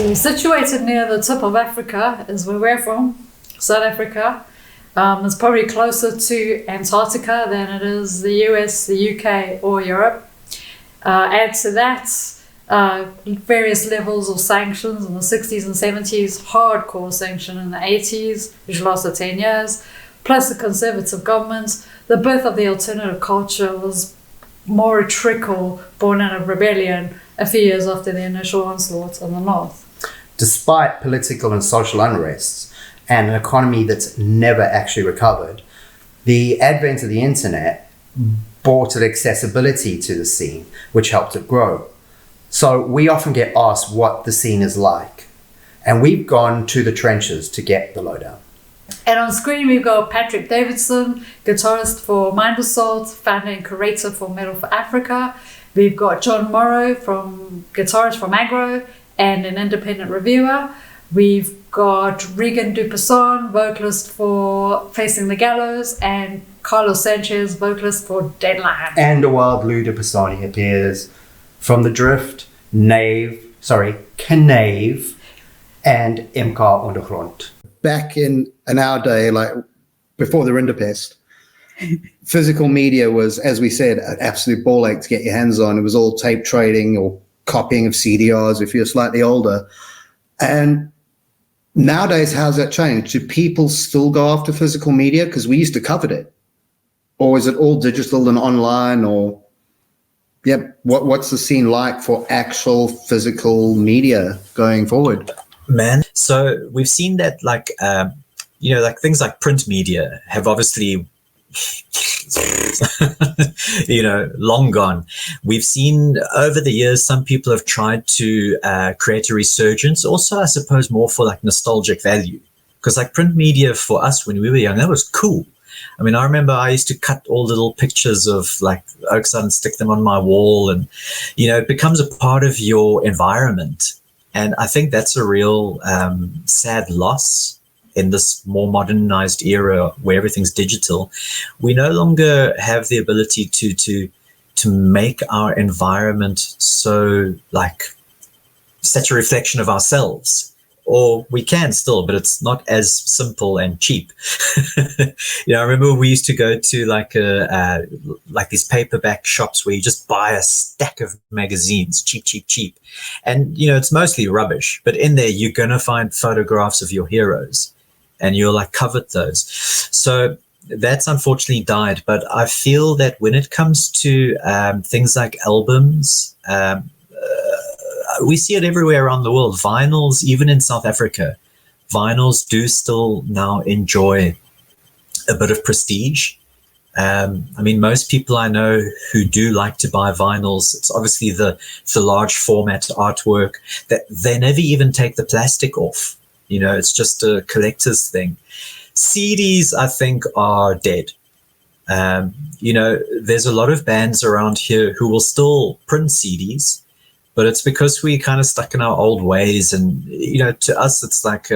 So situated near the tip of Africa is where we're from, South Africa. It's probably closer to Antarctica than it is the US, the UK, or Europe. Add to that various levels of sanctions in the 60s and 70s, hardcore sanction in the 80s, which lasted 10 years, plus a conservative government. The birth of the alternative culture was more a trickle born out of rebellion a few years after the initial onslaught in the north. Despite political and social unrests, and an economy that's never actually recovered, the advent of the internet brought an accessibility to the scene, which helped it grow. So we often get asked what the scene is like, and we've gone to the trenches to get the lowdown. And on screen we've got Patrick Davidson, guitarist for Mind Assault, founder and curator for Metal for Africa. We've got John Morrow, guitarist from Margo and an independent reviewer. We've got Reegan Buisson, vocalist for Facing the Gallows, and Carlos Sanches, vocalist for Deadline. And a wild Lou de Pisani appears from The Drift, Knave, and MK Ondergrond. Back in our day, like before the Rinderpest, physical media was, as we said, an absolute ball ache to get your hands on. It was all tape trading or copying of CDRs if you're slightly older. And nowadays, how's that changed? Do people still go after physical media? Because we used to covet it. Or is it all digital and online? Or, what's the scene like for actual physical media going forward? Man, so we've seen that like things like print media have obviously long gone. We've seen over the years some people have tried to create a resurgence, also I suppose more for like nostalgic value, because like print media for us when we were young, that was cool. I mean, I remember I used to cut all little pictures of like Oakside and stick them on my wall, and it becomes a part of your environment. And I think that's a real sad loss in this more modernized era where everything's digital. We no longer have the ability to make our environment so like such a reflection of ourselves. Or we can still, but it's not as simple and cheap. I remember we used to go to like these paperback shops where you just buy a stack of magazines, cheap. And, it's mostly rubbish, but in there you're going to find photographs of your heroes and you'll like covet those. So that's unfortunately died. But I feel that when it comes to things like albums, we see it everywhere around the world. Vinyls, even in South Africa, vinyls do still now enjoy a bit of prestige. Most people I know who do like to buy vinyls, it's obviously the large format artwork that they never even take the plastic off. It's just a collector's thing. CDs, I think, are dead. There's a lot of bands around here who will still print CDs, but it's because we kind of stuck in our old ways. And, to us, it's like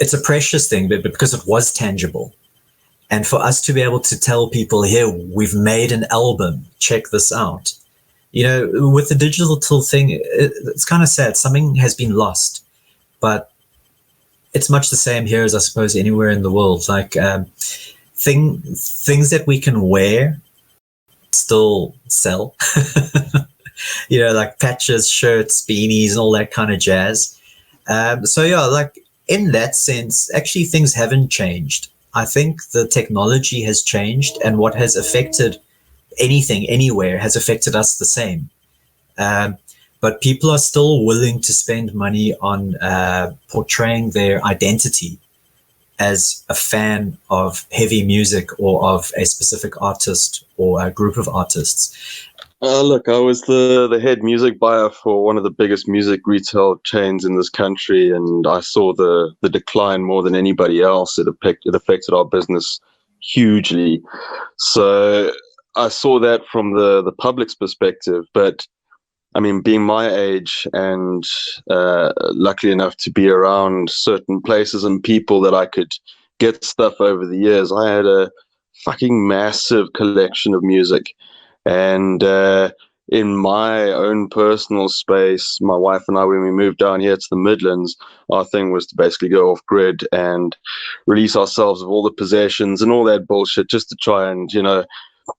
it's a precious thing, but because it was tangible. And for us to be able to tell people, here, we've made an album, check this out. With the digital thing, it's kind of sad. Something has been lost, but it's much the same here as I suppose anywhere in the world. Like things that we can wear still sell, like patches, shirts, beanies, and all that kind of jazz. Like in that sense, actually things haven't changed. I think the technology has changed, and what has affected anything, anywhere, has affected us the same. But people are still willing to spend money on portraying their identity as a fan of heavy music or of a specific artist or a group of artists. Look, I was the head music buyer for one of the biggest music retail chains in this country, and I saw the decline more than anybody else. It affected our business hugely. So I saw that from the public's perspective, but I mean, being my age and lucky enough to be around certain places and people that I could get stuff over the years, I had a fucking massive collection of music. And in my own personal space, my wife and I, when we moved down here to the Midlands, our thing was to basically go off grid and release ourselves of all the possessions and all that bullshit, just to try and,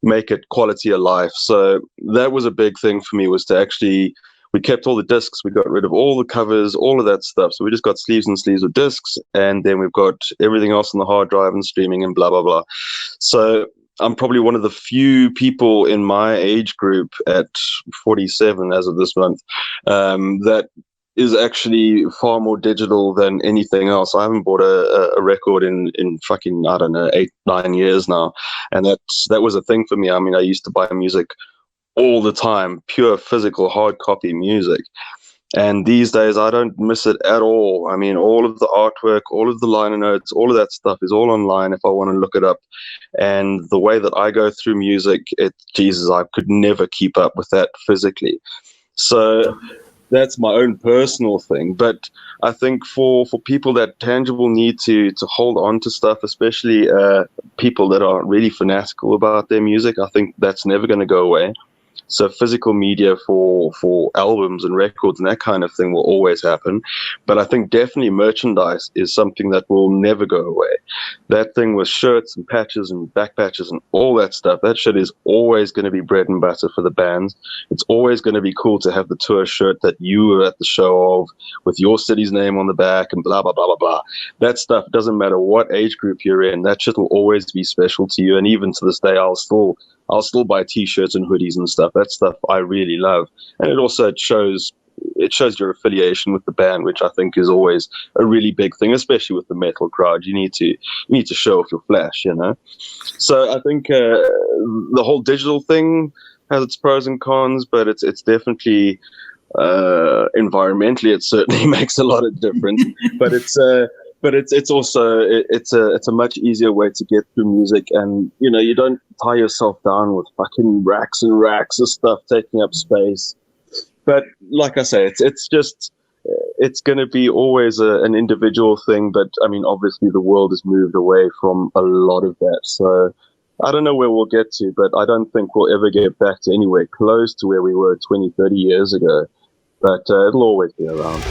make it quality of life. So that was a big thing for me, was to actually, we kept all the discs, we got rid of all the covers, all of that stuff. So we just got sleeves and sleeves of discs, and then we've got everything else on the hard drive and streaming and blah, blah, blah. So I'm probably one of the few people in my age group at 47 as of this month that is actually far more digital than anything else. I haven't bought a record in fucking, I don't know, 8-9 years now. And that was a thing for me. I mean, I used to buy music all the time, pure physical hard copy music. And these days, I don't miss it at all. I mean, all of the artwork, all of the liner notes, all of that stuff is all online if I want to look it up. And the way that I go through music, Jesus, I could never keep up with that physically. So that's my own personal thing. But I think for people that tangible need to hold on to stuff, especially people that are really fanatical about their music, I think that's never going to go away. So physical media for albums and records and that kind of thing will always happen. But I think definitely merchandise is something that will never go away. That thing with shirts and patches and back patches and all that stuff, that shit is always going to be bread and butter for the bands. It's always going to be cool to have the tour shirt that you were at the show of with your city's name on the back and blah, blah, blah, blah, blah. That stuff doesn't matter what age group you're in. That shit will always be special to you. And even to this day, I'll still buy T-shirts and hoodies and stuff. That stuff I really love, and it also shows your affiliation with the band, which I think is always a really big thing, especially with the metal crowd. You need to show off your flash, So I think the whole digital thing has its pros and cons, but it's definitely environmentally, it certainly makes a lot of difference. But it's also a much easier way to get through music, and you don't tie yourself down with fucking racks and racks of stuff taking up space. But like I say, it's going to be always an individual thing. But I mean, obviously the world has moved away from a lot of that. So I don't know where we'll get to, but I don't think we'll ever get back to anywhere close to where we were 20, 30 years ago. But it'll always be around.